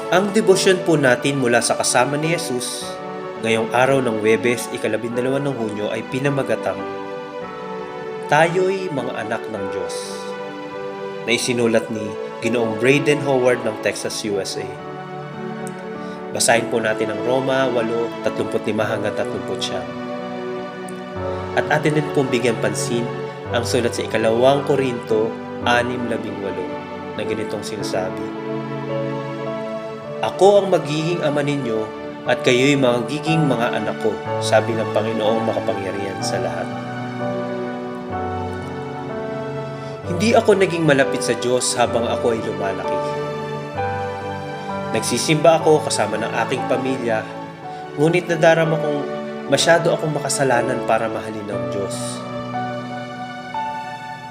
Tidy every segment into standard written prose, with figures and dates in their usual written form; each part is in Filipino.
Ang debosyon po natin mula sa kasama ni Jesus ngayong araw ng Huwebes, ika-12 ng Hunyo ay pinamagatang Tayo'y mga anak ng Diyos, na isinulat ni Ginoong Braden Howard ng Texas, USA. Basahin po natin ang Roma 8:35-39. At atin din pong bigyan pansin ang sulat sa ika-2 Korinto 6:18 na ganitong sinasabi, Ako ang magiging ama ninyo at kayo'y magiging mga anak ko, sabi ng Panginoong makapangyarihan sa lahat. Hindi ako naging malapit sa Diyos habang ako ay lumalaki. Nagsisimba ako kasama ng aking pamilya, ngunit nadarama kong masyado akong makasalanan para mahalin ng Diyos.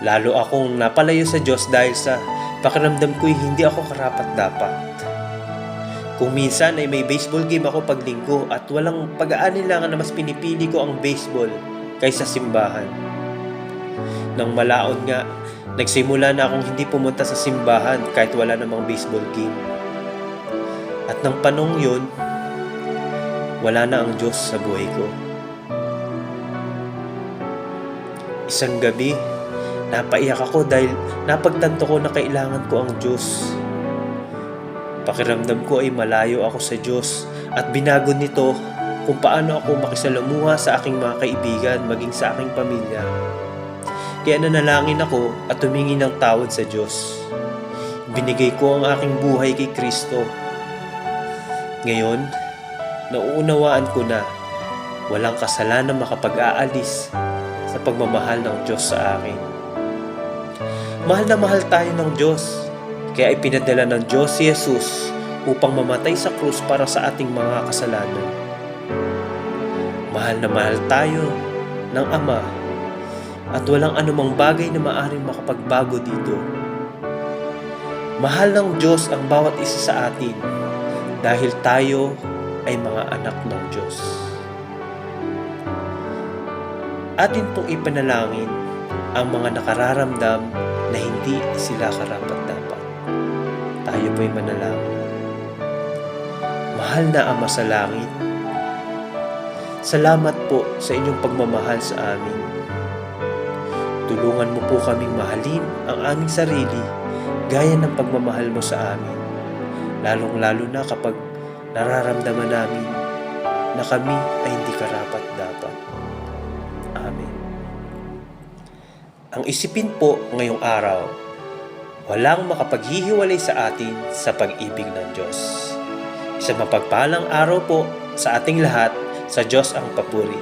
Lalo akong napalayo sa Diyos dahil sa pakiramdam ko'y hindi ako karapat-dapat. Kung minsan ay may baseball game ako pag linggo at walang pag-aanilangan na mas pinipili ko ang baseball kaysa simbahan. Nang malaon nga, nagsimula na akong hindi pumunta sa simbahan kahit wala namang baseball game. At nang panong yun, wala na ang Diyos sa buhay ko. Isang gabi, napaiyak ako dahil napagtanto ko na kailangan ko ang Diyos. Pakiramdam ko ay malayo ako sa Diyos at binago nito kung paano ako makisalamuha sa aking mga kaibigan maging sa aking pamilya. Kaya nanalangin ako at humingi ng tawad sa Diyos. Binigay ko ang aking buhay kay Kristo. Ngayon, nauunawaan ko na walang kasalanan makapag-aalis sa pagmamahal ng Diyos sa akin. Mahal na mahal tayo ng Diyos, kaya ipinadala ng Diyos si Jesus upang mamatay sa krus para sa ating mga kasalanan. Mahal na mahal tayo ng Ama at walang anumang bagay na maaaring makapagbago dito. Mahal ng Diyos ang bawat isa sa atin dahil tayo ay mga anak ng Diyos. Atin pong ipanalangin ang mga nakararamdam na hindi sila karapat-dapat. Tayo po'y manalangin. Mahal na Ama sa langit, salamat po sa inyong pagmamahal sa amin. Tulungan mo po kaming mahalin ang aming sarili gaya ng pagmamahal mo sa amin, lalong-lalo na kapag nararamdaman namin na kami ay hindi karapat-dapat. Amen. Ang isipin po ngayong araw, walang makapaghihiwalay sa atin sa pag-ibig ng Diyos. Isang mapagpalang araw po sa ating lahat. Sa Diyos ang papuri.